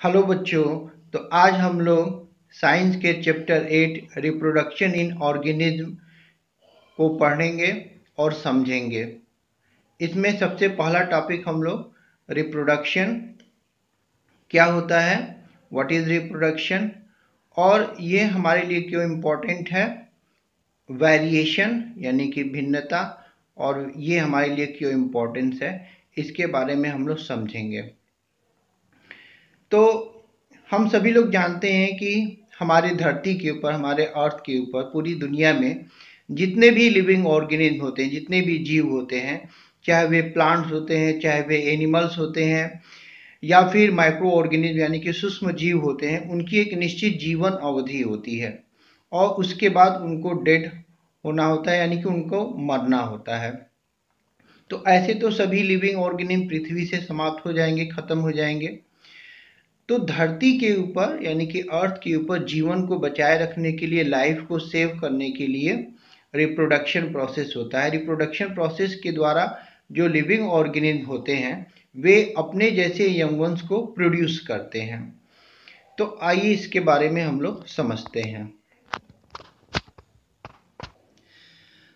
Hello बच्चों। तो आज हम लोग साइंस के चैप्टर 8 रिप्रोडक्शन इन ऑर्गेनिज्म को पढ़ेंगे और समझेंगे। इसमें सबसे पहला टॉपिक हम लोग रिप्रोडक्शन क्या होता है, व्हाट इज रिप्रोडक्शन, और ये हमारे लिए क्यों इम्पोर्टेंट है, वेरिएशन यानी कि भिन्नता, और ये हमारे लिए क्यों इम्पोर्टेंस है, इसके बारे में हम लोग समझेंगे। तो हम सभी लोग जानते हैं कि हमारे धरती के ऊपर, हमारे अर्थ के ऊपर, पूरी दुनिया में जितने भी लिविंग ऑर्गेनिज्म होते हैं, जितने भी जीव होते हैं, चाहे वे प्लांट्स होते हैं, चाहे वे एनिमल्स होते हैं, या फिर माइक्रो ऑर्गेनिज्म यानी कि सूक्ष्म जीव होते हैं, उनकी एक निश्चित जीवन अवधि होती है और उसके बाद उनको डेड होना होता है, यानी कि उनको मरना होता है। तो ऐसे तो सभी लिविंग ऑर्गेनिज्म पृथ्वी से समाप्त हो जाएंगे, खत्म हो जाएंगे। तो धरती के ऊपर यानी कि अर्थ के ऊपर जीवन को बचाए रखने के लिए, लाइफ को सेव करने के लिए रिप्रोडक्शन प्रोसेस होता है। रिप्रोडक्शन प्रोसेस के द्वारा जो लिविंग ऑर्गेनिज्म होते हैं वे अपने जैसे यंग वंस को प्रोड्यूस करते हैं। तो आइए इसके बारे में हम लोग समझते हैं।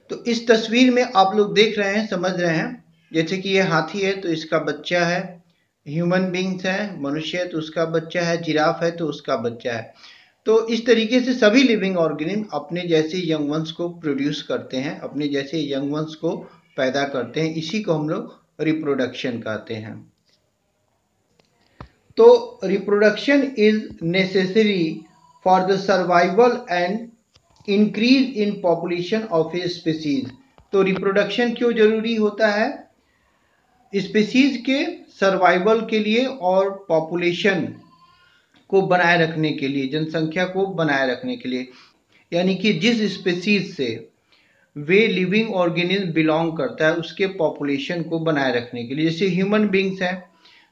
तो इस तस्वीर में आप लोग देख रहे हैं, समझ रहे हैं, जैसे कि ये हाथी है तो इसका बच्चा है, ह्यूमन बींग्स है, मनुष्य है तो उसका बच्चा है, जिराफ है तो उसका बच्चा है। तो इस तरीके से सभी लिविंग ऑर्गेनिज्म अपने जैसे यंग वंस को प्रोड्यूस करते हैं, अपने जैसे यंग वंस को पैदा करते हैं। इसी को हम लोग रिप्रोडक्शन कहते हैं। तो reproduction is necessary for the survival and increase in population of a species. तो रिप्रोडक्शन क्यों जरूरी होता है? स्पीसीज के सर्वाइवल के लिए और पॉपुलेशन को बनाए रखने के लिए, जनसंख्या को बनाए रखने के लिए, यानी कि जिस स्पीसीज से वे लिविंग ऑर्गेनिज्म बिलोंग करता है उसके पॉपुलेशन को बनाए रखने के लिए। जैसे ह्यूमन बींग्स हैं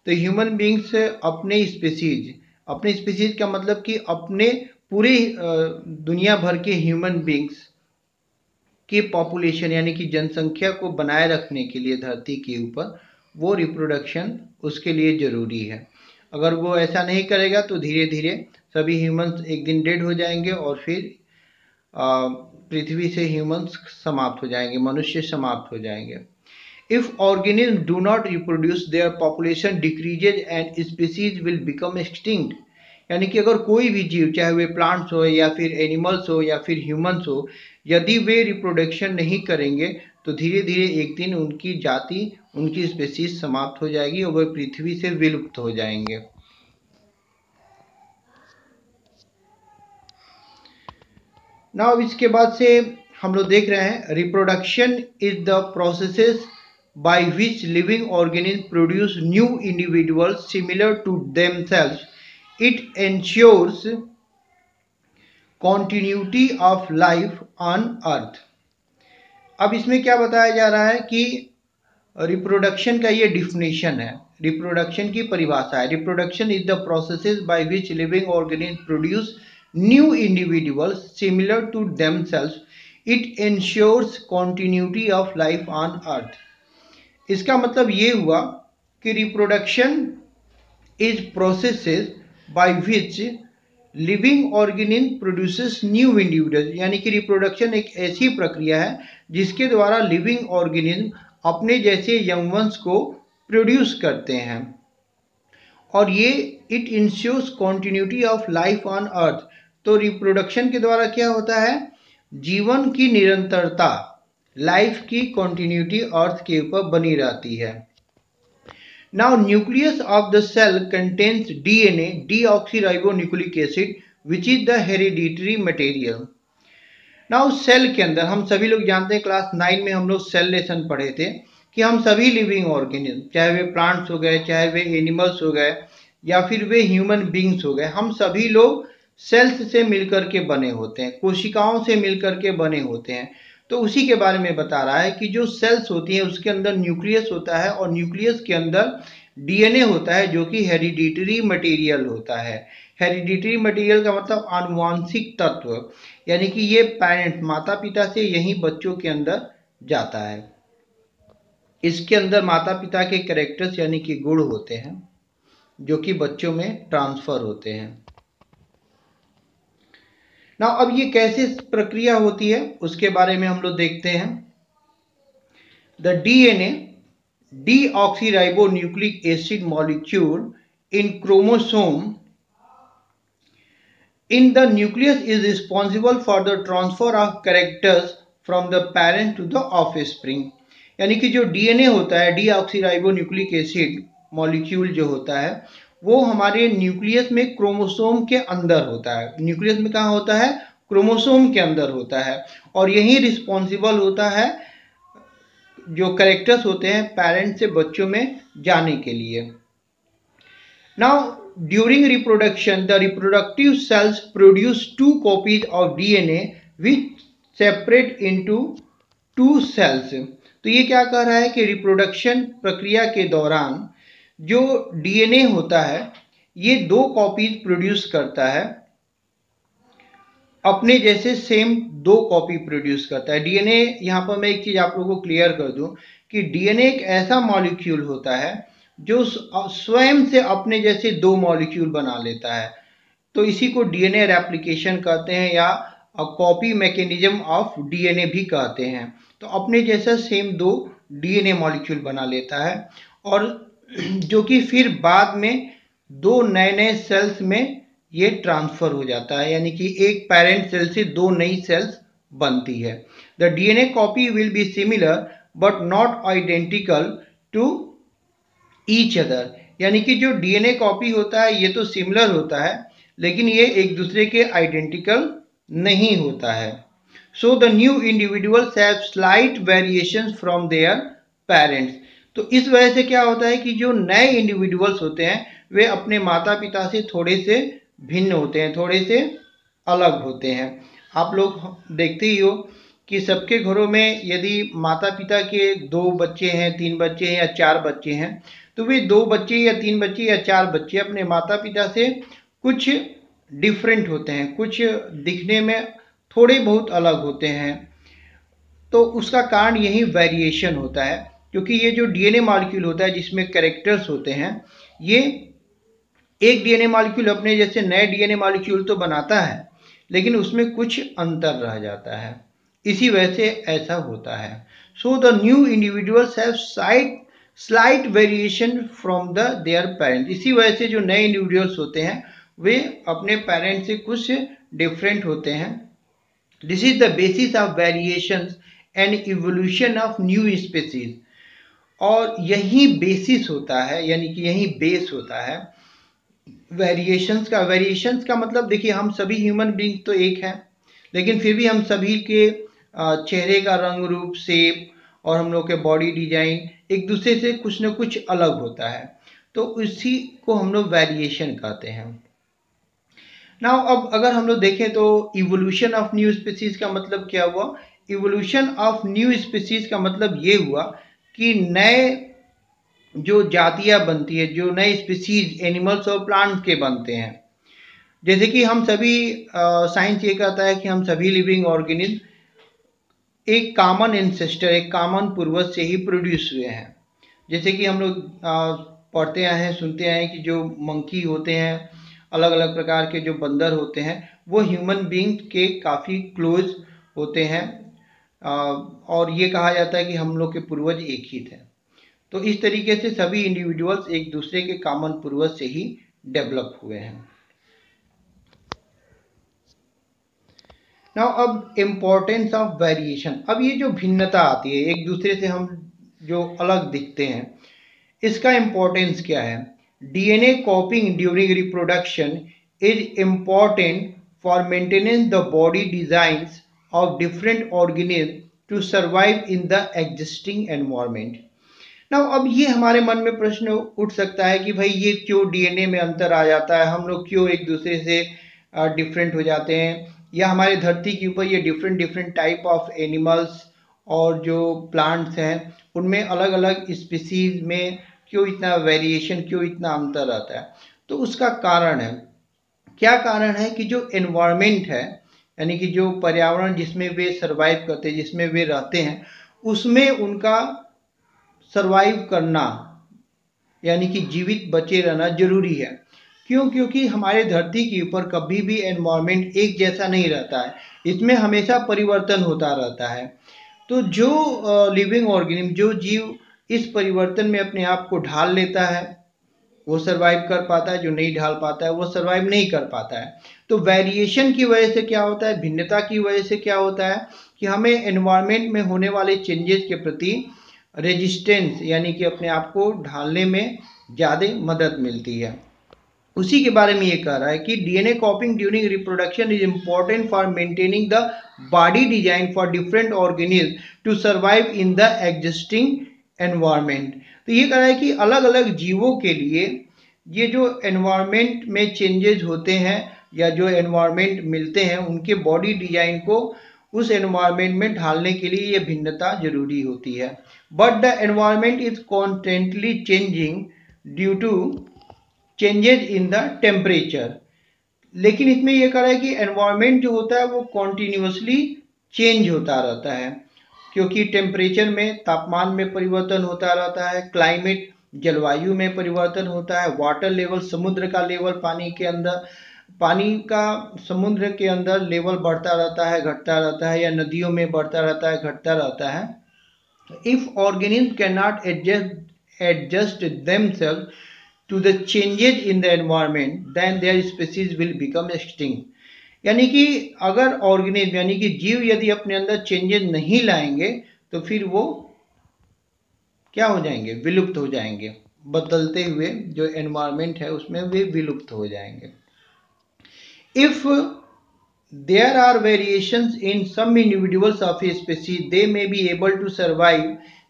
तो ह्यूमन बींग्स अपने स्पीसीज का मतलब कि अपने पूरे दुनिया भर के ह्यूमन बींग्स की पॉपुलेशन यानी कि जनसंख्या को बनाए रखने के लिए धरती के ऊपर वो रिप्रोडक्शन उसके लिए ज़रूरी है। अगर वो ऐसा नहीं करेगा तो धीरे धीरे सभी ह्यूमंस एक दिन डेड हो जाएंगे और फिर पृथ्वी से ह्यूमंस समाप्त हो जाएंगे, मनुष्य समाप्त हो जाएंगे। If organism do not reproduce their population decreases and species will become extinct. यानी कि अगर कोई भी जीव, चाहे वे प्लांट्स हो या फिर एनिमल्स हो या फिर ह्यूमंस हो, यदि वे रिप्रोडक्शन नहीं करेंगे तो धीरे धीरे एक दिन उनकी जाति, उनकी स्पीसीज समाप्त हो जाएगी और वे पृथ्वी से विलुप्त हो जाएंगे। नाउ इसके बाद से हम लोग देख रहे हैं, reproduction is the processes by which living organisms produce new individuals similar to themselves. It ensures continuity of life on earth. अब इसमें क्या बताया जा रहा है कि रिप्रोडक्शन का ये डिफिनेशन है, रिप्रोडक्शन की परिभाषा है। Reproduction is the processes by which living organism produce new individuals similar to themselves. It ensures continuity of life on earth. इसका मतलब ये हुआ कि reproduction is processes by which living organism produces new individual, यानी कि reproduction एक ऐसी प्रक्रिया है जिसके द्वारा लिविंग ऑर्गेनिज्म अपने जैसे यंग वंस को प्रोड्यूस करते हैं और ये it ensures continuity of life on earth. तो रिप्रोडक्शन के द्वारा क्या होता है? जीवन की निरंतरता, लाइफ की कॉन्टिन्यूटी अर्थ के ऊपर बनी रहती है. Now nucleus of the cell contains DNA, deoxyribonucleic acid, which is the hereditary material. Now cell के अंदर हम सभी लोग जानते हैं, क्लास 9 में हम लोग सेल लेसन पढ़े थे कि हम सभी लिविंग ऑर्गेनिज्म, चाहे वे प्लांट्स हो गए, चाहे वे एनिमल्स हो गए या फिर वे ह्यूमन बींग्स हो गए, हम सभी लोग सेल्स से मिलकर के बने होते हैं, कोशिकाओं से मिलकर के बने होते हैं. तो उसी के बारे में बता रहा है कि जो सेल्स होती हैं उसके अंदर न्यूक्लियस होता है और न्यूक्लियस के अंदर डीएनए होता है जो कि हेरिडिटरी मटेरियल होता है. हेरिडिटरी मटेरियल का मतलब आनुवांशिक तत्व, यानी कि ये पेरेंट, माता पिता से यही बच्चों के अंदर जाता है. इसके अंदर माता पिता के कैरेक्टर्स यानी कि गुण होते हैं. जो कि बच्चों में ट्रांसफर होते हैं। ना अब ये कैसे प्रक्रिया होती है उसके बारे में हम लोग देखते हैं। The DNA deoxyribonucleic acid molecule in chromosome in the nucleus is responsible for the transfer of characters from the parent to the offspring। यानी कि जो डीएनए होता है डीऑक्सीराइबोन्यूक्लिक एसिड मॉलिक्यूल जो होता है वो हमारे न्यूक्लियस में क्रोमोसोम के अंदर होता है। न्यूक्लियस में कहाँ होता है? क्रोमोसोम के अंदर होता है और यही रिस्पॉन्सिबल होता है जो कैरेक्टर्स होते हैं पेरेंट से बच्चों में जाने के लिए। Now during reproduction the reproductive cells produce 2 copies of DNA which separate into 2 cells. तो ये क्या कह रहा है कि रिप्रोडक्शन प्रक्रिया के दौरान जो डीएनए होता है ये 2 कॉपीज प्रोड्यूस करता है, अपने जैसे सेम 2 कॉपी प्रोड्यूस करता है। डीएनए, यहाँ पर मैं एक चीज आप लोगों को क्लियर कर दूं कि डीएनए एक ऐसा मॉलिक्यूल होता है जो स्वयं से अपने जैसे 2 मॉलिक्यूल बना लेता है। तो इसी को डीएनए रेप्लिकेशन कहते हैं या कॉपी मैकेनिज्म ऑफ डीएनए भी कहते हैं। तो अपने जैसा सेम 2 डीएनए मॉलिक्यूल बना लेता है और जो कि फिर बाद में 2 नए नए सेल्स में ये ट्रांसफर हो जाता है, यानी कि एक पेरेंट सेल से 2 नई सेल्स बनती है। The DNA copy will be similar but not identical to each other. यानी कि जो डीएनए कॉपी होता है ये तो सिमिलर होता है लेकिन ये एक दूसरे के आइडेंटिकल नहीं होता है। So the new individuals have slight variations from their parents. तो इस वजह से क्या होता है कि जो नए इंडिविजुअल्स होते हैं वे अपने माता पिता से थोड़े से भिन्न होते हैं, थोड़े से अलग होते हैं। आप लोग देखते ही हो कि सबके घरों में यदि माता पिता के 2 बच्चे हैं, 3 बच्चे हैं या 4 बच्चे हैं तो वे 2 बच्चे या 3 बच्चे या 4 बच्चे अपने माता पिता से कुछ डिफरेंट होते हैं, कुछ दिखने में थोड़े बहुत अलग होते हैं। तो उसका कारण यही वेरिएशन होता है क्योंकि ये जो डीएनए मॉलिक्यूल होता है जिसमें कैरेक्टर्स होते हैं ये एक डीएनए मॉलिक्यूल अपने जैसे नए डीएनए मॉलिक्यूल तो बनाता है लेकिन उसमें कुछ अंतर रह जाता है, इसी वजह से ऐसा होता है। So the new individuals have slight variation from the their parents. इसी वजह से जो नए इंडिविजुअल्स होते हैं वे अपने पेरेंट्स से कुछ डिफरेंट होते हैं। This is the basis of variations and evolution of new species. और यही बेसिस होता है यानी कि यही बेस होता है वेरिएशंस का। वेरिएशंस का मतलब देखिए हम सभी ह्यूमन बीइंग तो एक हैं लेकिन फिर भी हम सभी के चेहरे का रंग रूप, शेप और हम लोग के बॉडी डिजाइन एक दूसरे से कुछ न कुछ अलग होता है, तो उसी को हम लोग वेरिएशन कहते हैं। नाउ अब अगर हम लोग देखें तो इवोल्यूशन ऑफ न्यू स्पीसीज का मतलब क्या हुआ? इवोल्यूशन ऑफ न्यू स्पीसीज का मतलब ये हुआ कि नए जो जातियां बनती है, जो नए स्पीसीज एनिमल्स और प्लांट्स के बनते हैं। जैसे कि हम सभी साइंस ये कहता है कि हम सभी लिविंग ऑर्गेनिज्म एक कॉमन एंसेस्टर, एक कॉमन पूर्वज से ही प्रोड्यूस हुए हैं। जैसे कि हम लोग पढ़ते आए हैं, सुनते आए हैं कि जो मंकी होते हैं, अलग अलग प्रकार के जो बंदर होते हैं वो ह्यूमन बीइंग के काफ़ी क्लोज होते हैं और ये कहा जाता है कि हम लोग के पूर्वज एक ही थे। तो इस तरीके से सभी इंडिविजुअल्स एक दूसरे के कॉमन पूर्वज से ही डेवलप हुए हैं। नाउ अब इम्पोर्टेंस ऑफ वेरिएशन। अब ये जो भिन्नता आती है, एक दूसरे से हम जो अलग दिखते हैं, इसका इम्पोर्टेंस क्या है? DNA copying during reproduction is important for maintenance the body designs of different organism to survive in the existing environment. ना अब ये हमारे मन में प्रश्न उठ सकता है कि भाई ये क्यों डीएनए में अंतर आ जाता है, हम लोग क्यों एक दूसरे से डिफरेंट हो जाते हैं, या हमारे धरती के ऊपर ये different different type of animals और जो प्लांट्स हैं उनमें अलग अलग स्पीसीज में क्यों इतना वेरिएशन, क्यों इतना अंतर आता है? तो उसका कारण है, क्या कारण है कि जो एनवायरनमेंट है यानी कि जो पर्यावरण जिसमें वे सर्वाइव करते हैं, जिसमें वे रहते हैं, उसमें उनका सर्वाइव करना यानी कि जीवित बचे रहना जरूरी है। क्यों? क्योंकि हमारे धरती के ऊपर कभी भी एनवायरनमेंट एक जैसा नहीं रहता है, इसमें हमेशा परिवर्तन होता रहता है। तो जो लिविंग ऑर्गेनिज्म, जो जीव इस परिवर्तन में अपने आप को ढाल लेता है वो सरवाइव कर पाता है, जो नहीं ढाल पाता है वो सरवाइव नहीं कर पाता है। तो वेरिएशन की वजह से क्या होता है, भिन्नता की वजह से क्या होता है कि हमें एनवायरनमेंट में होने वाले चेंजेस के प्रति रेजिस्टेंस यानी कि अपने आप को ढालने में ज़्यादा मदद मिलती है। उसी के बारे में ये कह रहा है कि DNA copying during reproduction is important for maintaining the body design for different organism to survive in the existing environment. तो ये कह रहा है कि अलग अलग जीवों के लिए ये जो एनवायरनमेंट में चेंजेस होते हैं या जो एनवायरनमेंट मिलते हैं उनके बॉडी डिजाइन को उस एनवायरनमेंट में ढालने के लिए ये भिन्नता जरूरी होती है। But the environment is constantly changing due to changes in the temperature. लेकिन इसमें यह कह रहा है कि एनवायरनमेंट जो होता है वो कॉन्टिन्यूसली चेंज होता रहता है, क्योंकि टेम्परेचर में, तापमान में परिवर्तन होता रहता है, क्लाइमेट जलवायु में परिवर्तन होता है, वाटर लेवल, समुद्र का लेवल, पानी का समुद्र के अंदर लेवल बढ़ता रहता है, घटता रहता है, या नदियों में बढ़ता रहता है, घटता रहता है। If organism can not adjust themselves to the changes in the environment then their species will become extinct। यानी कि अगर ऑर्गेनिज्म यानी कि जीव यदि अपने अंदर चेंजेस नहीं लाएंगे तो फिर वो क्या हो जाएंगे, विलुप्त हो जाएंगे। बदलते हुए जो एनवायरनमेंट है उसमें वे विलुप्त हो जाएंगे। If there are variations in some individuals of a species they may be able to survive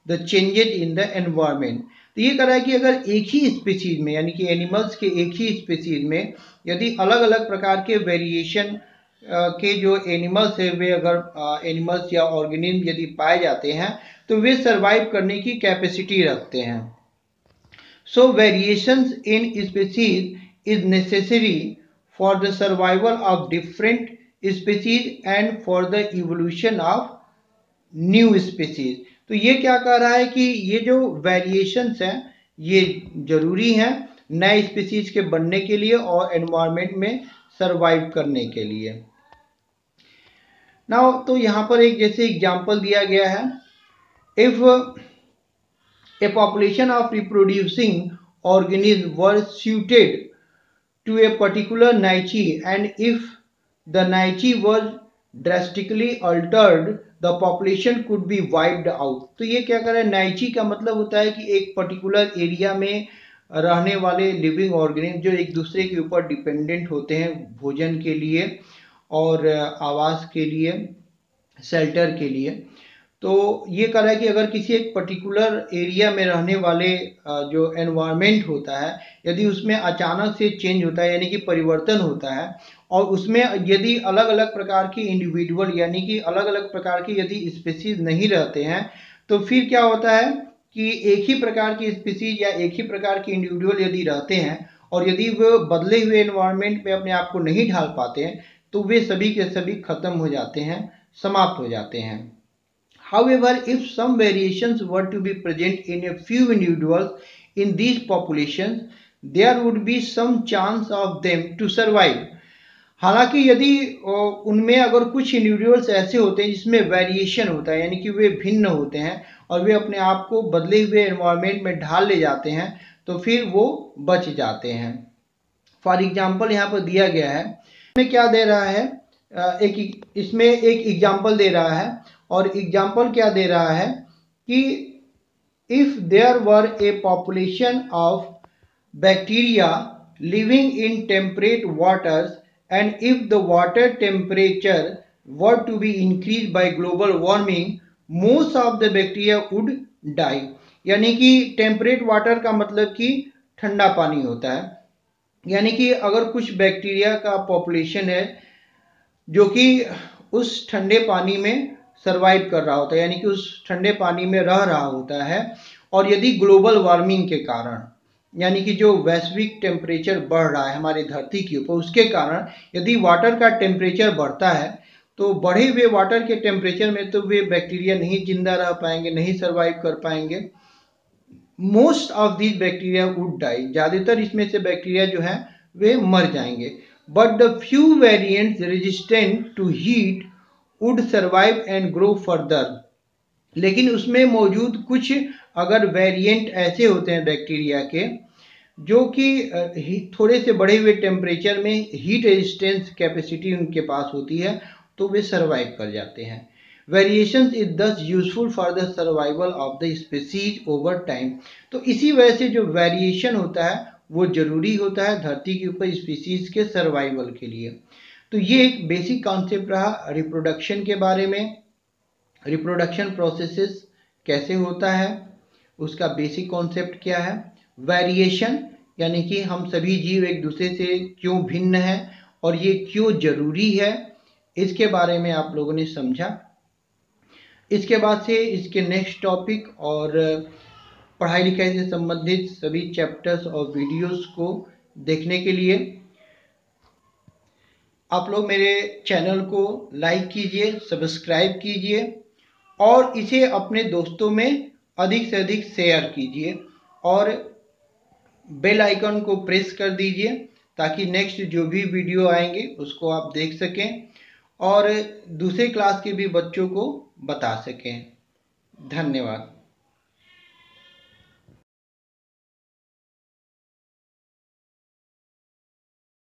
the changes in the environment। तो ये कह रहा है कि अगर एक ही स्पीसीज में यानी कि एनिमल्स के एक ही स्पीसीज में यदि अलग अलग प्रकार के वेरिएशन के जो एनिमल्स है वे अगर एनिमल्स या ऑर्गेनिज्म यदि पाए जाते हैं तो वे सरवाइव करने की कैपेसिटी रखते हैं। So variations in species is necessary for the survival of different species and for the evolution of new species. तो ये क्या कह रहा है कि ये जो वेरिएशंस हैं ये जरूरी हैं नए स्पीसीज के बनने के लिए और एनवायरनमेंट में सरवाइव करने के लिए। नाउ तो यहाँ पर एक जैसे एग्जांपल दिया गया है, if a population of reproducing organism were suited to a particular niche and if the niche were drastically altered the population could be wiped out. तो ये क्या कर रहा है, नाइची का मतलब होता है कि एक पर्टिकुलर एरिया में रहने वाले लिविंग ऑर्गेनिज्म जो एक दूसरे के ऊपर डिपेंडेंट होते हैं भोजन के लिए और आवास के लिए, शेल्टर के लिए। तो ये कह रहा है कि अगर किसी एक पर्टिकुलर एरिया में रहने वाले जो एनवायरनमेंट होता है यदि उसमें अचानक से चेंज होता है यानी कि परिवर्तन होता है और उसमें यदि अलग अलग प्रकार की इंडिविजुअल यानी कि अलग अलग प्रकार की यदि स्पीसीज नहीं रहते हैं तो फिर क्या होता है कि एक ही प्रकार की स्पीसीज या एक ही प्रकार की इंडिविजुअल यदि रहते हैं और यदि वो बदले हुए एनवायरनमेंट में अपने आप को नहीं ढाल पाते हैं तो वे सभी के सभी खत्म हो जाते हैं, समाप्त हो जाते हैं। However, if some variations were to be present in a few individuals in these populations, there would be some chance of them to survive। हालांकि यदि उनमें अगर कुछ इंडिविजुअल्स ऐसे होते हैं जिसमें वेरिएशन होता है यानी कि वे भिन्न होते हैं और वे अपने आप को बदले हुए एनवायरनमेंट में ढाल ले जाते हैं तो फिर वो बच जाते हैं। फॉर एग्जाम्पल यहाँ पर दिया गया है, इसमें क्या दे रहा है, इसमें एक एग्जाम्पल दे रहा है और एग्जाम्पल क्या दे रहा है कि if there were a population of bacteria living in temperate waters and if the water temperature were to be increase by global warming most of the bacteria would die. यानी कि temperate water का मतलब कि ठंडा पानी होता है, यानी कि अगर कुछ बैक्टीरिया का पॉपुलेशन है जो कि उस ठंडे पानी में सरवाइव कर रहा होता है यानी कि उस ठंडे पानी में रह रहा होता है और यदि ग्लोबल वार्मिंग के कारण यानी कि जो वैश्विक टेम्परेचर बढ़ रहा है हमारी धरती के ऊपर उसके कारण यदि वाटर का टेम्परेचर बढ़ता है तो बढ़े हुए वाटर के टेम्परेचर में तो वे बैक्टीरिया नहीं जिंदा रह पाएंगे, नहीं सरवाइव कर पाएंगे, most of these bacteria would die, ज़्यादातर इसमें से बैक्टीरिया जो है वे मर जाएंगे। But the few variants resistant to heat would survive and grow further, लेकिन उसमें मौजूद कुछ अगर वेरिएंट ऐसे होते हैं बैक्टीरिया के जो कि थोड़े से बढ़े हुए टेम्परेचर में हीट रेजिस्टेंस कैपेसिटी उनके पास होती है, तो वे सर्वाइव कर जाते हैं। वेरिएशंस इज दस useful for the survival of the species over time. तो इसी वजह से जो वेरिएशन होता है वो जरूरी होता है धरती के ऊपर स्पीसीज के सर्वाइवल के लिए। तो ये एक बेसिक कॉन्सेप्ट रहा रिप्रोडक्शन के बारे में। रिप्रोडक्शन प्रोसेसेस कैसे होता है, उसका बेसिक कॉन्सेप्ट क्या है। वेरिएशन यानी कि हम सभी जीव एक दूसरे से क्यों भिन्न हैं और ये क्यों जरूरी है, इसके बारे में आप लोगों ने समझा। इसके बाद से इसके नेक्स्ट टॉपिक और पढ़ाई लिखाई से संबंधित सभी चैप्टर्स और वीडियोस को देखने के लिए आप लोग मेरे चैनल को लाइक कीजिए, सब्सक्राइब कीजिए और इसे अपने दोस्तों में अधिक से अधिक शेयर कीजिए और बेल आइकन को प्रेस कर दीजिए ताकि नेक्स्ट जो भी वीडियो आएंगे उसको आप देख सकें और दूसरे क्लास के भी बच्चों को बता सकें। धन्यवाद।